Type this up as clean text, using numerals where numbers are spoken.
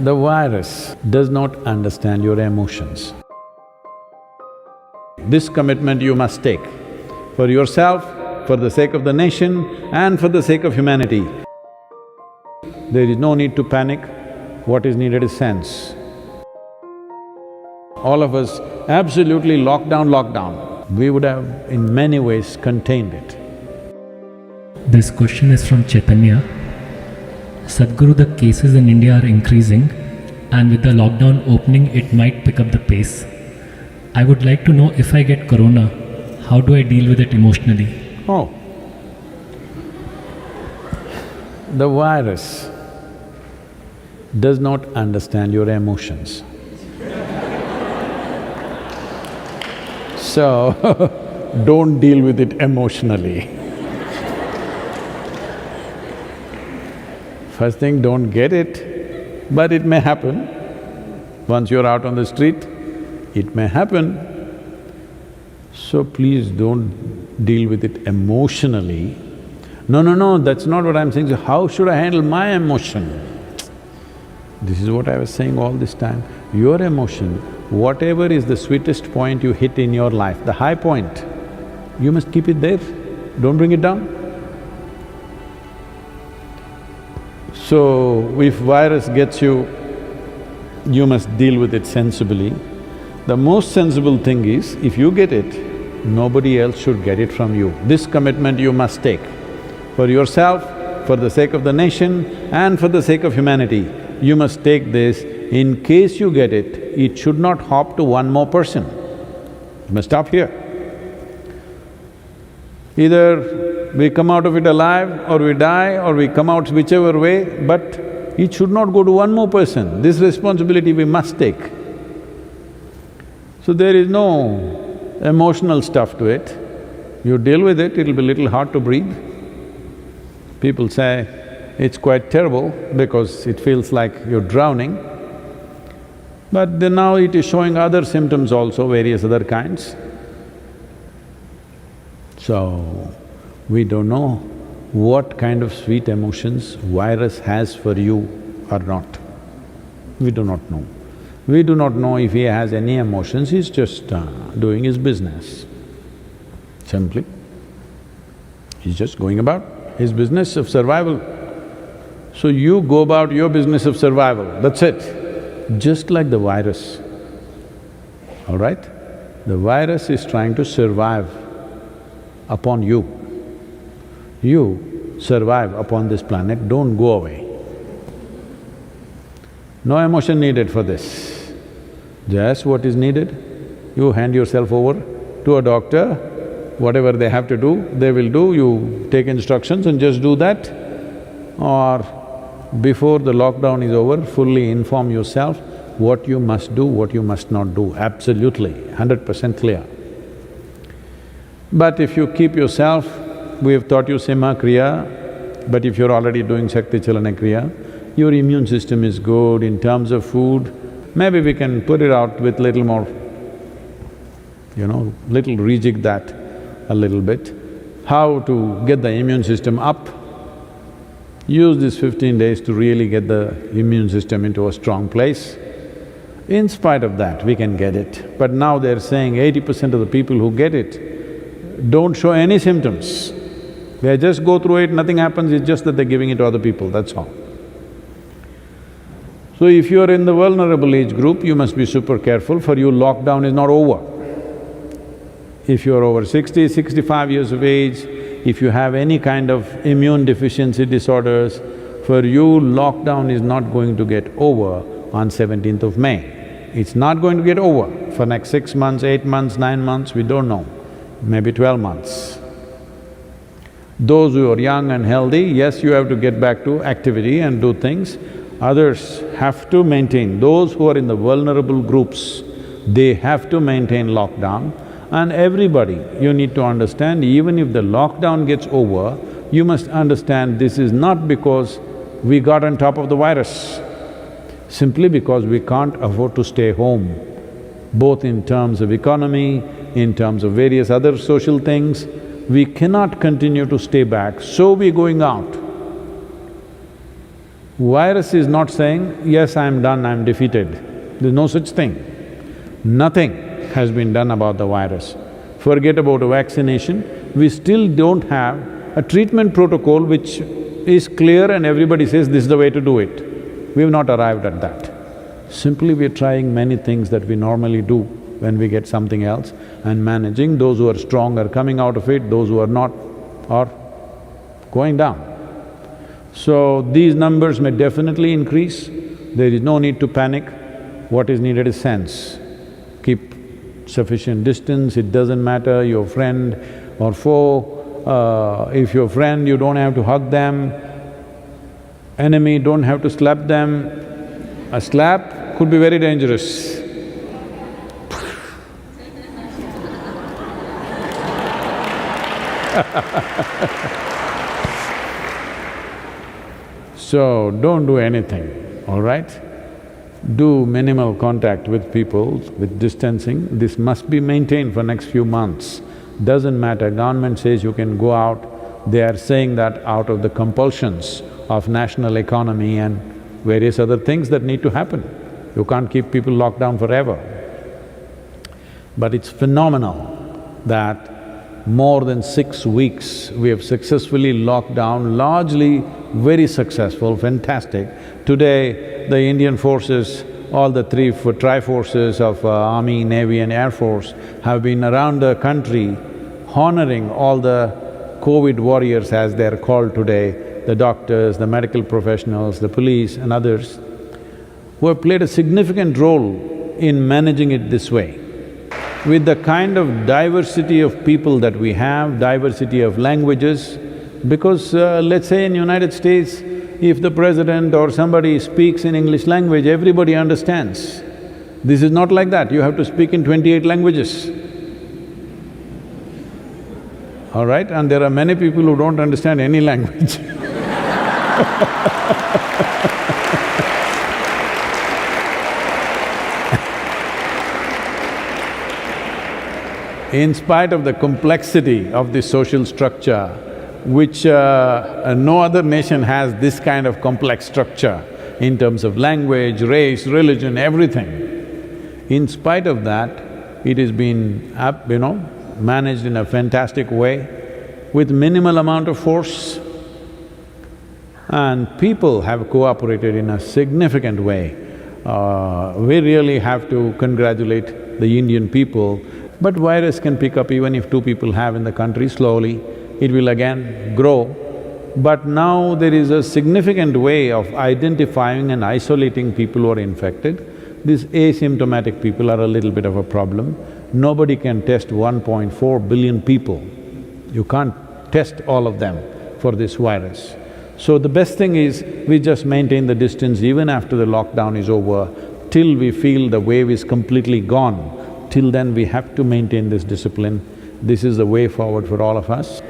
The virus does not understand your emotions. This commitment you must take for yourself, for the sake of the nation and for the sake of humanity. There is no need to panic, what is needed is sense. All of us absolutely lockdown, we would have in many ways contained it. This question is from Chaitanya. Sadhguru, the cases in India are increasing and with the lockdown opening it might pick up the pace. I would like to know, if I get corona, how do I deal with it emotionally? Oh. The virus does not understand your emotions. So, don't deal with it emotionally. First thing, don't get it, but it may happen. Once you're out on the street, it may happen. So please don't deal with it emotionally. No, that's not what I'm saying. So how should I handle my emotion? This is what I was saying all this time. Your emotion, whatever is the sweetest point you hit in your life, the high point, you must keep it there, don't bring it down. So, if virus gets you, you must deal with it sensibly. The most sensible thing is, if you get it, nobody else should get it from you. This commitment you must take for yourself, for the sake of the nation and for the sake of humanity. You must take this. In case you get it, it should not hop to one more person. You must stop here. Either we come out of it alive or we die or we come out whichever way, but it should not go to one more person. This responsibility we must take. So there is no emotional stuff to it. You deal with it, it'll be little hard to breathe. People say it's quite terrible because it feels like you're drowning. But then now it is showing other symptoms also, various other kinds. So, we don't know what kind of sweet emotions virus has for you or not. We do not know. We do not know if he has any emotions, he's just doing his business, simply. He's just going about his business of survival. So you go about your business of survival, that's it. Just like the virus, all right? The virus is trying to survive upon you. You survive upon this planet, don't go away. No emotion needed for this. Just what is needed, you hand yourself over to a doctor, whatever they have to do, they will do, you take instructions and just do that. Or before the lockdown is over, fully inform yourself what you must do, what you must not do, absolutely, 100% clear. But if you keep yourself, we have taught you Simha Kriya, but if you're already doing Shakti Chalana Kriya, your immune system is good in terms of food, maybe we can put it out with little more, little rejig that a little bit. How to get the immune system up? Use these 15 days to really get the immune system into a strong place. In spite of that, we can get it. But now they're saying 80% of the people who get it don't show any symptoms. They just go through it, nothing happens, it's just that they're giving it to other people, that's all. So if you're in the vulnerable age group, you must be super careful, for you lockdown is not over. If you're over 60, 65 years of age, if you have any kind of immune deficiency disorders, for you lockdown is not going to get over on 17th of May. It's not going to get over for next 6 months, 8 months, 9 months, we don't know, maybe 12 months. Those who are young and healthy, yes, you have to get back to activity and do things. Others have to maintain, those who are in the vulnerable groups, they have to maintain lockdown. And everybody, you need to understand, even if the lockdown gets over, you must understand this is not because we got on top of the virus, simply because we can't afford to stay home, both in terms of economy, in terms of various other social things. We cannot continue to stay back, so we're going out. Virus is not saying, yes, I'm done, I'm defeated. There's no such thing. Nothing has been done about the virus. Forget about a vaccination, we still don't have a treatment protocol which is clear and everybody says this is the way to do it. We have not arrived at that. Simply we're trying many things that we normally do when we get something else and managing. Those who are strong are coming out of it, those who are not are going down. So these numbers may definitely increase, there is no need to panic. What is needed is sense. Keep sufficient distance, it doesn't matter your friend or foe. If your friend, you don't have to hug them, enemy, don't have to slap them. A slap could be very dangerous. So, don't do anything, all right? Do minimal contact with people, with distancing. This must be maintained for next few months. Doesn't matter, government says you can go out, they are saying that out of the compulsions of national economy and various other things that need to happen. You can't keep people locked down forever. But it's phenomenal that more than 6 weeks we have successfully locked down, largely very successful, fantastic. Today, the Indian forces, all the three tri-forces of Army, Navy and Air Force have been around the country honoring all the COVID warriors as they're called today, the doctors, the medical professionals, the police and others, who have played a significant role in managing it this way. With the kind of diversity of people that we have, diversity of languages, because let's say in United States, if the president or somebody speaks in English language, everybody understands. This is not like that, you have to speak in 28 languages. All right? And there are many people who don't understand any language. In spite of the complexity of this social structure, which no other nation has this kind of complex structure in terms of language, race, religion, everything. In spite of that, it has been managed in a fantastic way with minimal amount of force, and people have cooperated in a significant way. We really have to congratulate the Indian people. But virus can pick up even if 2 people have in the country, slowly it will again grow. But now there is a significant way of identifying and isolating people who are infected. These asymptomatic people are a little bit of a problem. Nobody can test 1.4 billion people. You can't test all of them for this virus. So the best thing is we just maintain the distance even after the lockdown is over, till we feel the wave is completely gone. Till then we have to maintain this discipline. This is the way forward for all of us.